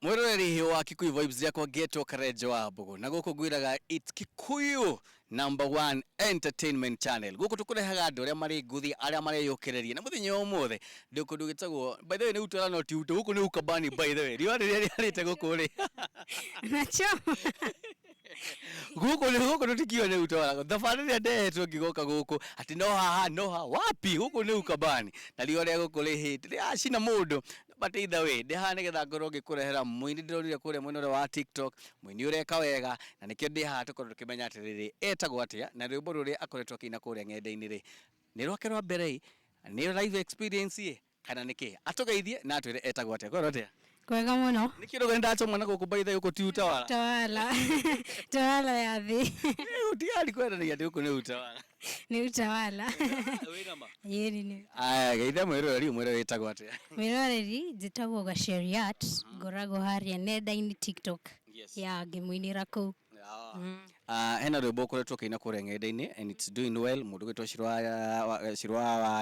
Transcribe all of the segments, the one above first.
Mwiroreri wa Kikuyu Vibes yakwa Geto Karejo wa Mbugu na guku gwiraga it's Kikuyu #1 entertainment channel. Guku tukurehaga andu aria mari nguthi aria mari yukireria na muthenya umuthe ndikundu gitagwo by the way ni utara no ti uto guku ni ukabani by the way riwa riria rite guku ri nacho guku tutikio ni utara thabari ria ndehetwo ngigoka guku ati no haha wapi guku ni ukabani na riwa ria guku ri hit ria cina mundu but either way ndiha nigetha ngorwo ngikurehera muini ndironire kuria mwena wa TikTok muini ureka wega na nikio ndiha tukorwo tukimenya atiriri etagwo atia na rwimbo ruria akoretwo akina kuria ng'enda-ini ri ni rwake rwa mbere ni live experience ye kana niki atugeithie na atwire etagwo atia korwo atia kwega muno niki ruga ndachomwa na guku baitha yuko ti utawala tawala ya thi utiari kwendagia ndi guku ni utawala ni utawala wina ma yeri ni aya geitha mwiroreri umwire witagwo atia mwiroreri njitagwo Gasheriat ngorago haria nenda-ini TikTok ya ngimuinira kuu hena rwimbo ukoretwo kiina kuria ng'enda-ini and it's doing well mundu gwitwo Shirwa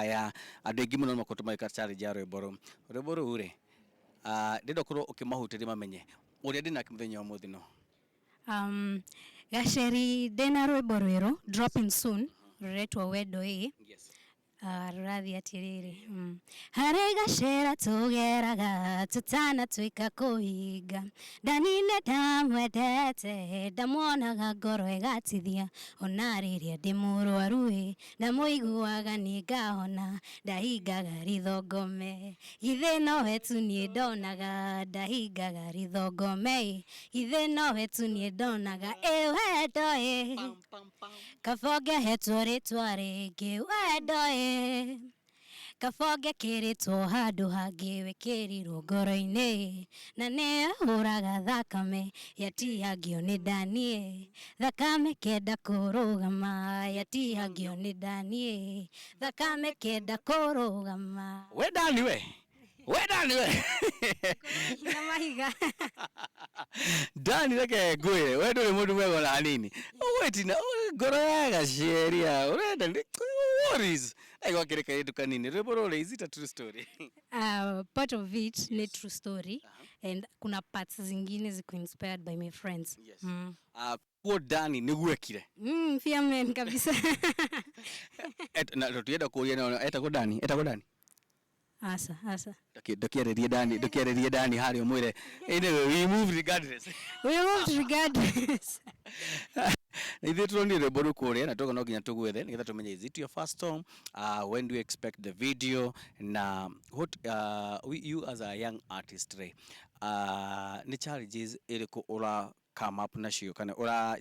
ya andu aingi muno makoto maika challenge ya rwimbo ru ri ndindo korwo ukimahutiria mamenye uria ndina muthenya umuthi no Gasheri ndina rwimbo rwiru dropping soon ruretwo wendo ii rurathi atiriri hari Gashera tugeraga tutana twika kuhinga ndanine ndamwendete ndamwonaga ngoro igatithia ona riria ndi murwaru ndamuiguaga ni ngahona ndahingaga rithongome githe no wetu nie ndonaga ndahingaga rithongome githe no wetu nie ndonaga wendo kabonge hetwo ritwa ringi wendo kabonge kiritwo handu hangi wikirirwo ngoro-ini na ni huraga thakame yatihangio ni ndanie thakame kenda kurugama yatihangio ni ndanie thakame kenda kurugama we Dani we na mahiga Dani reke ngwire we nduri mundu mwego na nini wetina ngoro ya Gasheria urenda what is aigwa kireka yetu kanini rwimbo rule is it a true story part of it ni true story and kuna parts zingine ziko inspired by my friends kwa Dani nigwekire pia men kabisa na tuenda kuria na etagwo Dani asa Ndokiarerie Dani hari umwire we move regardless Ithe turonire rwimbo ru kuria na toga no nginya tugwethe nigetha tumenye is it your first time when do you expect the video na what you as a young artist ni challenges iriku ura come up nacio kana ura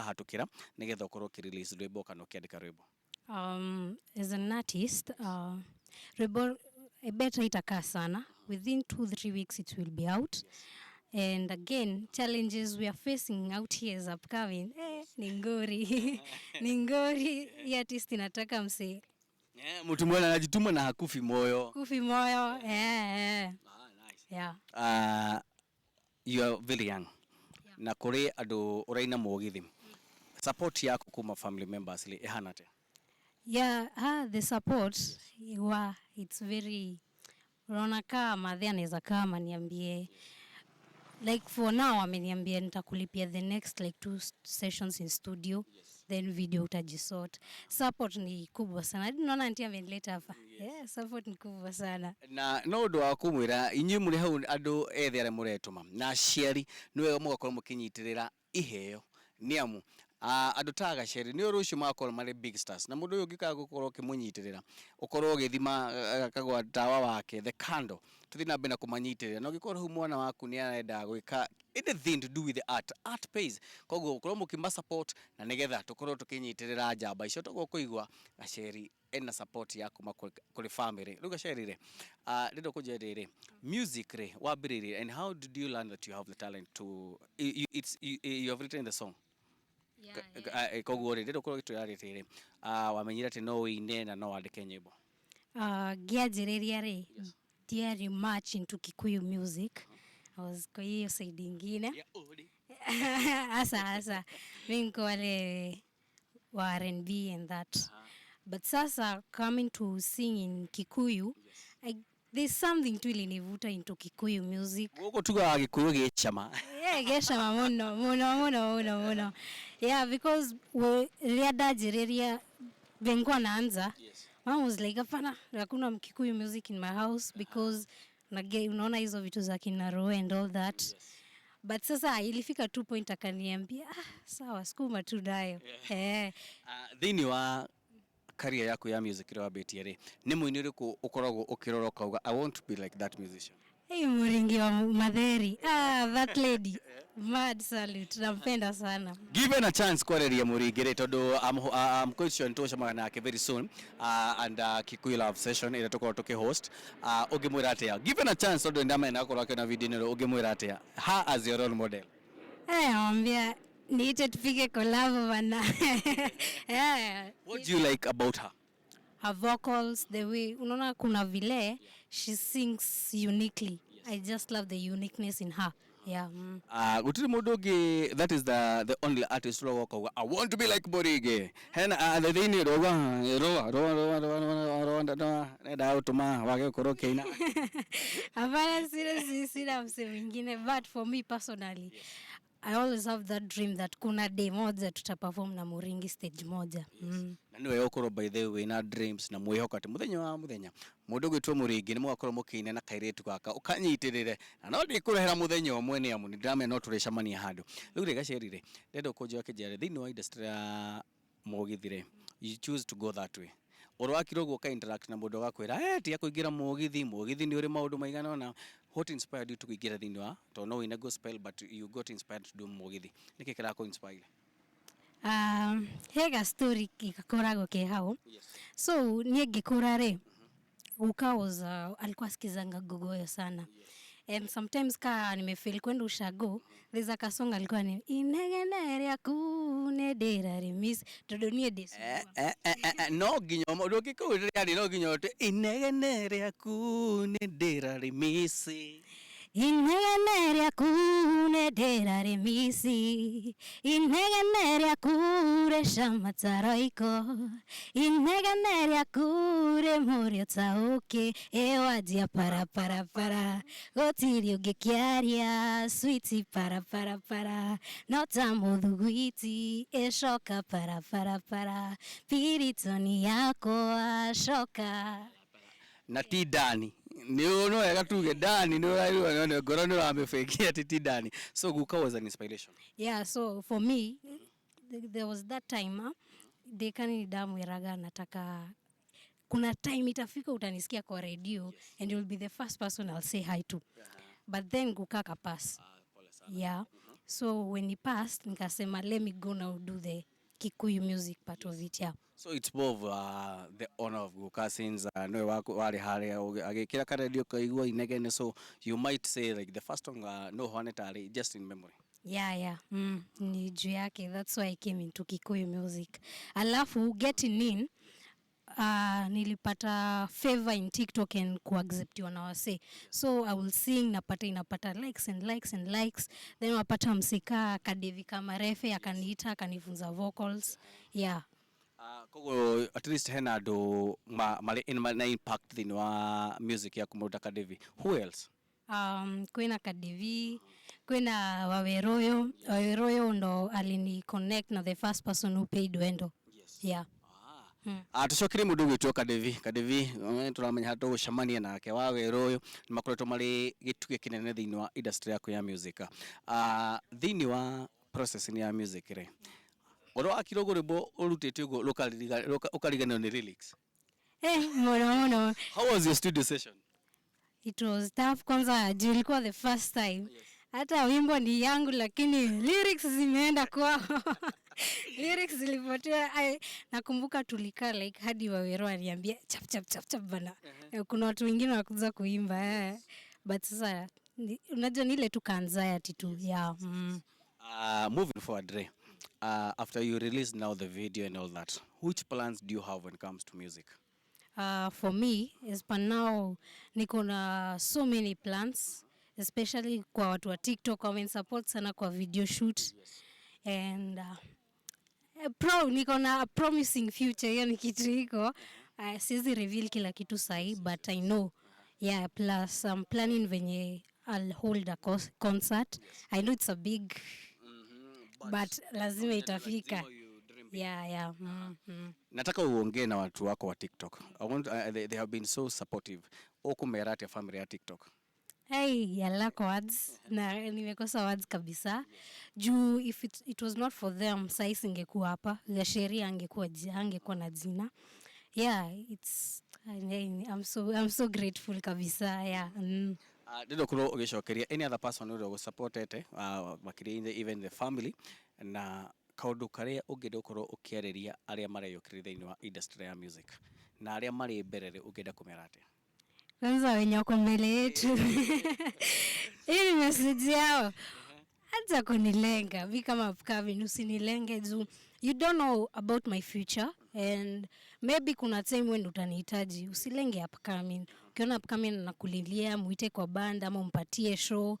hatukira nigetha ukorwo ki release rwimbo kana ukiandika rwimbo as an artist rwimbo better itakaa sana within 2-3 weeks it will be out. And again, challenges we are facing out here is upcoming. Ningori. Artist inataka mse. Mtu mwana anajituma na hakufi moyo. Kufi moyo. Nice. Yeah. You are very young. Yeah. Na kuri andu uraina mugithi. Support yako kuma family members li ehana te. Yeah, the support it's very unaona kama madhe anaweza kama niambie like for now ameniambia nitakulipia the next like 2 sessions in studio then video utajisort. Support ni kubwa sana. Naona anti amenileta hapa. Support ni kubwa sana. Na no ndo akumwira inyi muri hau andu ethe are muretuma na aciari niwe mugakorwo mukinyitirira iheo niamu andu ta Gasheri ni rucio makorwo mari big stars na mundu uyu ngikaga gukorwo kimunyitirira ukorwo githima kagwa dawa wake the candle tuthina bena kumanyitirira no gikorwo hu mwana waku ni arenda gwika anything to do with the art pays koguo ukorwo mukima support na nigetha tukorwo tukinyitirira njamba icio tugwo kuigwa Gasheri ena support yaku kuri family ruga Gasheri re ndindo kujerere music re wabiriri and how did you learn that you have the talent to you have written the song koguo ri ndiko gituyarite wamenyira ati no ine na no wandike nyimbo gianjiriria ri very much into Kikuyu music. I was kwa hiyo side ingine asa mimi niko wale wa R&B and that but sasa coming to sing in Kikuyu there's something tu ilinivuta into Kikuyu music. Guko tuga Gikuyu gĩchama. Yeah, gĩchama mũno. Yeah, because rĩrĩa ndanjĩrĩria vengwa naanza, mom was like, hapana, hakuna Kikuyu music in my house because unaona hizo vitu za kina Roe and all that. But sasa ilifika 2 point akaniambia, sawa, skuma tu nayo. Thĩinĩ wa career yaku ya music ĩrĩa wambĩtie rĩ, nĩ mũini ũrĩkũ ũkoragwo ũkĩrora ũkauga I want to be like that musician? Hey, Muringi wa Matheri. That lady. Mad salute. Nampenda sana. Given a chance kwareria Muringi rĩ tondu I'm quite sure nitũcemanaga nake very soon and Kikuyu Love Session ĩrĩa tũkorwo tũkĩ-host. Ũngĩmwĩra atĩa? Given a chance tondu ndamenya akorwo akĩona video ĩno, ũngĩmwĩra atĩa? Her as your role model. Mwambia niite tupige collab bana. What do you like about her? Her vocals, the way unaona kuna vile she sings uniquely. I just love the uniqueness in her. Yeah. Gutiri mundu ungi, that is the only artist who wako I want to be like Muringi. Hena the thing roa nenda utuma wage koroke ina. Hapana, sina mse mwingine, but for me personally, I always have that dream that kuna day moja tutaperform na Muringi stage moja. Na niwe ukorwo by the way na dreams na mwihoka ati muthenya mundu gwitwo Muringi ni mwakorwo mukiine na kairitu gaka ukanyitirire na no ndikurehera muthenya umwe ni amu ndirame no turecemania handu riu ri gacerire ndendo kunjwa kijare thiini wa industry ya Mugithi you choose to go that way urwakiro guka interact na mundu gakwira ti akuingira Mugithi ni uri maundu maigana ona. What inspired you to kuingira thiini wa to no in a gospel but you got inspired to do Mugithi? Niki kira ko inspire? Hega story ikakoragwo ke hao. So nie ngikura ri ukaoza alikuwa sikizanga gogoyo sana. And sometimes nimefeel kwenda ushago, there's a song alikuwa ni inegene ya kune dera remis todonie desu. No ginyo mundu ngikuurire ari no ginyo inegene ya kune dera remis. Inegene kune dera remisi, inegene kure shamataraiko, inegene kure morio taoke, ewajia para, gotirio gekiaria, sweetie para, nota mudhuguiti, eshoka para, piritoni yako ashoka. Na ti Dani ni no wega tuge Dani no rairwa no ngoro no ramefekia ti Dani. So guka was an inspiration. Yeah, so for me there was that time dekani damu iraga nataka kuna time itafika utanisikia kwa radio and you'll be the first person I'll say hi to. But then guka ka pass. Yeah. So when he passed nikasema let me go now do the Kikuyu music part of it. Yeah. So it's both the honor of Guka since no wari hare agikira ka radio kaigua inegene, so you might say like the first song no honetari just in memory. Yeah. Ni juu yake, that's why I came into Kikuyu music. Alafu getting in nilipata favor in TikTok and kuacceptiwa na wase. So I will sing inapata likes, then wapata msika Kadevi kama refe akaniita akanifunza vocals. Yeah. Kogo at least hena do mali na impact thini wa music ya kumuruta Kadevi. Who else? Kwena Kadevi, kwena Waweroyo ndo alini connect na the first person who paid Wendo. Yeah. Tucokire mundu gwitwo Kadevi turamenya hatu gucemania nake Waweroyo ni makoretwo mari gituge kinene thini wa industry yaku ya music. Thini wa process ni ya music re oro akirogo rebo urutete ugo ukariganio ni lyrics. Mono. How was your studio session? It was tough kwanza, ilikuwa the first time. Hata wimbo ni yangu lakini lyrics zimeenda kwao. Lyrics zilipotea. Nakumbuka tulikaa like hadi Wawero aliambia chap bana. Kuna watu wengine wakuza kuimba. But sasa unajua ni ile tu anxiety tu. Yeah. Moving forward, Ray. After you release now the video and all that, which plans do you have when it comes to music? For me, as per now, niko na so many plans, especially kwa watu wa TikTok wame support sana kwa video shoot. And niko na promising future, hiyo ni kitu iko. Siwezi reveal kila kitu sahi, but I know Yeah, plus I'm planning venye I'll hold a concert. I know it's a big, but lazima itafika. Yeah. Nataka uongee na watu wako wa TikTok. I want, they have been so supportive. Merate family ya TikTok. Hey, ya lack words na nimekosa words kabisa. Juu if it was not for them, sai singekuwa hapa. Gasheri angekuwa na jina. Yeah, I'm so grateful kabisa. Yeah. Ndido kuro ugicokeria any other person who will support it, makiri even the family na kaundu karia ungenda ukorwo ukiareria aria mareyukirira thiini wa industry ya music na aria mari mberere ungenda kumera atia? Kwanza wenye wako mbele yetu hii ni message yao, hata kunilenga mi kama upcoming, usinilenge juu you don't know about my future and maybe kuna time when utanihitaji. Usilenge upcoming. Ukiona upcoming anakulilia, muite kwa band ama umpatie show.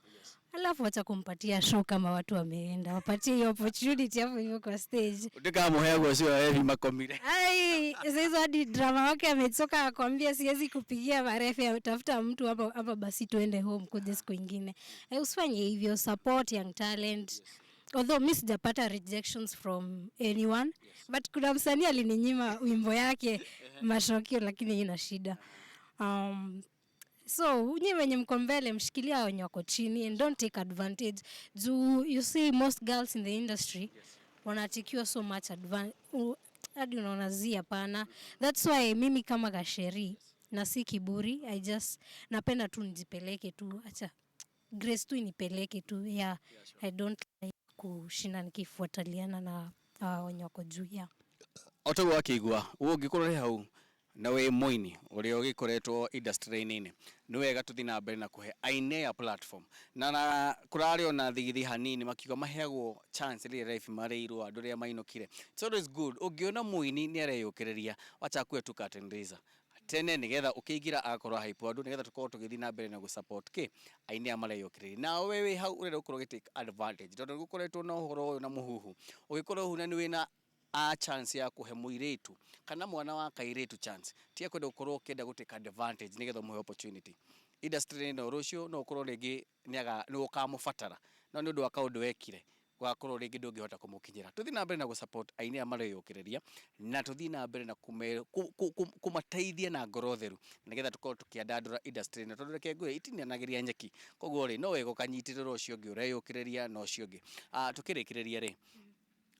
Alafu acha kumpatia show kama watu wameenda. Wapatie hiyo opportunity hapo hivyo kwa stage. Utika muhego sio heavy makomire. Ai, sasa hadi drama wake ametoka akwambia siwezi kupigia marefu, atafuta mtu hapa basi tuende home kuja siku nyingine. Usifanye hivyo, support young talent. Although mimi sijapata rejections from anyone, but kuna msanii alininyima wimbo yake mashokio, lakini ina shida. So unye wenye mko mbele mshikilia wenye wako chini and don't take advantage. You see most girls in the industry wanatikiwa so much advantage. Hadi unaona hapana. That's why mimi kama Gasheri na si kiburi, napenda tu nijipeleke tu, acha grace tu inipeleke tu. Yeah, I don't like kushinda nikifuataliana na wenye wako juu. Yeah. Otago wakigwa ungikorore hau na we moini uria ugikoretwo industry nini ni wega tuthi na mbere na kuhe aine ya platform na kurari ona thigithi hanini makiuga maheagwo chance ri life mareirwo andu ria mainokire. So it is good ungiona muini ni areyukiriria wacha kwe tukatendiza tene nigetha ukiingira akorwo hype andu nigetha tukorwo tugithi na mbere na gu support ke aine amareyukiriria na wewe hau urenda ukorwo take advantage tondu gukoretwo na uhoro na muhuhu ugikorwo huna ni wina a chance ya kuhe muiretu kana mwana wa kairetu chance tia kwenda ukorwo kenda guteka advantage nigetha muhe opportunity industry no rucio no ukorwo ringi ni ukamufatara no ni undu wa kaundu wekire wakorwo ringi ndungihota kumukinyira. Tuthi na mbere na gu support aine amareyukiriria na tuthi na mbere na kumateithia na ngoro theru nigetha tukorwo tukiandandura industry na tondu reke ngwe itinianagiria nyeki koguo ri no wego kanyitirira ucio ngi ureyukiriria no ucio ngi tukirikiriria ri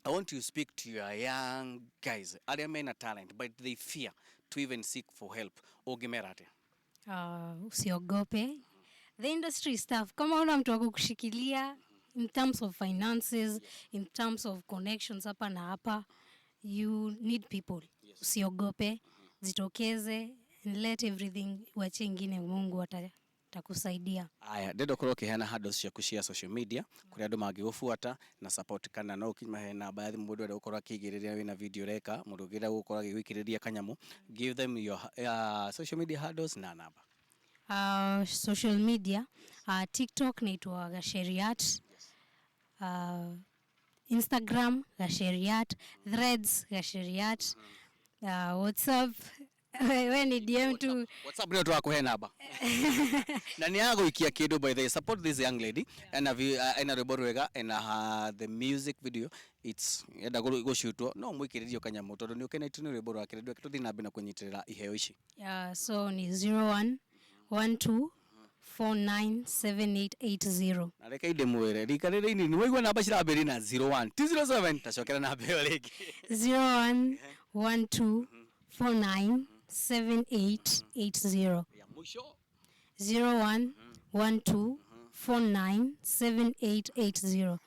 I want to speak to your young guys. Aria mena talent but they fear to even seek for help. Ogimerate. Usiogope. The industry stuff. Kama una mtu wa kukushikilia in terms of finances, in terms of connections hapa na hapa, you need people. Usiogope, zitokeze and let everything wache ingine Mungu atakusaidia. Aya, ndendo korwo kihana handles cia kushare social media kuri andu mangigufuata na support kana no kimahe na baadhi mundu ende gukorwo akigiriria wina video reka mundu gira gukorwo agigwikiriria kanyamu. Give them your social media handles na namba. Social media, TikTok naitwa Gasheriat, Instagram Gasheriat, Threads Gasheriat, WhatsApp we ni DM tu. WhatsApp ndio twakuhe namba. Na ni yago ikia kidu by the support this young lady and ina rwimbo rwega and the music video it's enda go shootwo no mwikiririo kanyamu tondu ni ukenetio ni rwimbo rwake ndio tuthi na mbina kunyitirira iheo ici. Yeah, so ni 0112497880. Na reka inde mwere rikarire ini ni waigwa namba cirambiri na 01 207 tacokera namba iyo ringi 0112497880. ya mwisho 0112497880.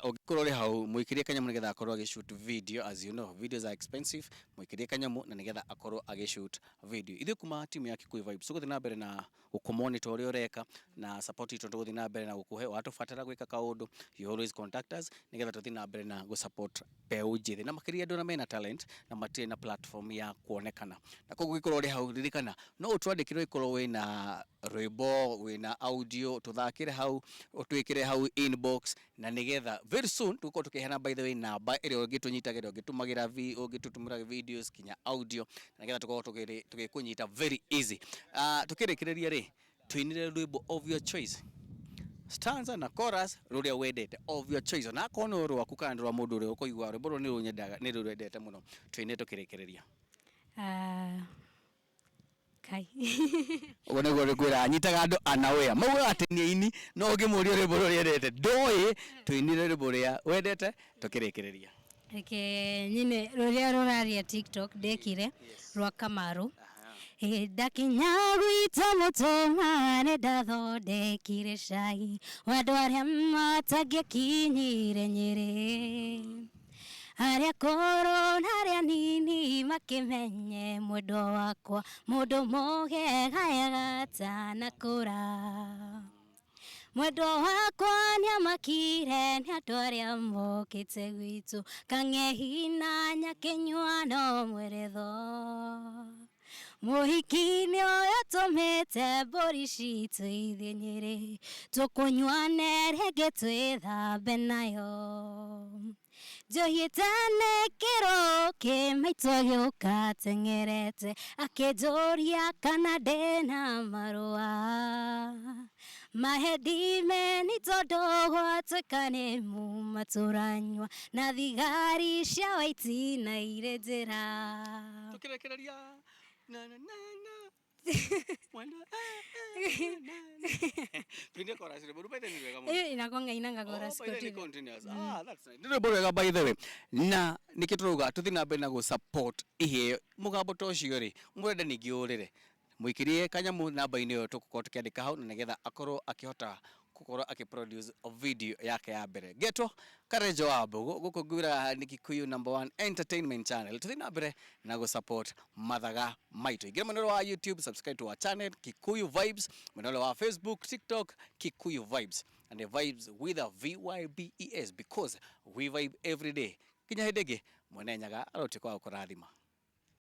Ugikorwo ri hau mwikirie kanyamu nigetha akorwo agishoot video. As you know, videos are expensive. Mwikirie kanyamu na nigetha akorwo agishoot video. Ithu kuma timu ya Kikuyu Vibes tuguthi na mbere na ukumonitor uri ureka na support ito tuguthi na mbere na gukuhe watu fatara gwika kaundu. You always contact us nigetha tuthi na mbere na go support peu njithi na makiria andu na mena talent na matire na platform ya kuonekana. Na koguo gikorwo ri hau ririkana no utwandikirwo ikorwo wina rwimbo wina audio tuthakire hau utwikire hau inbox na nigetha getha very soon tuko tukihana by the way namba ĩrĩa ũngĩtũnyitagĩra ũngĩtũtumĩra videos kinya audio na getha tuko tugikunyita very easy. Tukĩrĩkĩrĩria rĩ twinire rwĩmbo of your choice, stanza na chorus ruria wendete of your choice, na kono rwaku kana rwa mundu uria ukuigua rwĩmbo rũrũ nĩ rũnyendaga nĩ rwendete mũno twine tukĩrĩkĩrĩria. Kai. Wone gore kwira anyitaga andu anawea mau ati ni ini no ngĩmũria rwĩmbo rũrĩa endete ndoĩ twinire rwĩmbo rũrĩa wendete tukĩrĩkĩrĩria. Nyine rũrĩa rũraria TikTok ndekire rwa Kamaru. Ndakinya gwitũ mũtũma nĩ ndathondekire cai wa andũ arĩa matangĩkinyire Nyĩrĩ, arĩa akũrũ na arĩa anini makĩmenye mwendwa wakwa mũndũ mũgega atanakũra. Mwendwa wakwa nĩamakire nĩ andũ arĩa mokĩte gwitũ, kang'ehi na nyakĩnyua no mweretho. Mũhiki nĩũyũ tũmĩte mbũri citũ ithiĩ Nyĩrĩ, tũkũnyuane rĩngĩ twĩthambe nayo. Njohĩte nĩ kĩro maitũ gĩũka ateng'erete akĩnjũria kana ndĩna marũa. Mahedi meni tondũ gwatuĩka nĩ muma tũranyua na thigari cia white na irĩ njĩra. Tukĩrĩkĩrĩria na na na Wanda. Twende chorus rwĩmbo rũbaite nĩ rwega mũno. Inakonga inanga chorus continuous. That's right. Ndio rwĩmbo rwega by the way. Na nikĩtũrauga tũthiĩ na mbere na gũ support iheo mũgambo ta ũcio rĩ mũrenda ningĩ ũrĩre mũikirie kanyamũ namba-inĩ ĩyo tũgũkorwo tũkĩandĩka hau na nĩgetha akorwo akĩhota gukorwo akiproduce video yake ya mbere. Getwo Karejo Wambo gũkũ ngwĩra nĩ Kikuyu #1 entertainment channel. Tũthiĩ na mbere na gũ support mathaga maitũ. Ingĩra mũnene wa YouTube, subscribe to our channel Kikuyu Vibes, mũnene wa Facebook, TikTok Kikuyu Vibes, and the vibes with a VYBES because we vibe every day. Kinya hĩndĩ ĩngĩ mwene nyaga arotuĩka wa kũrathima.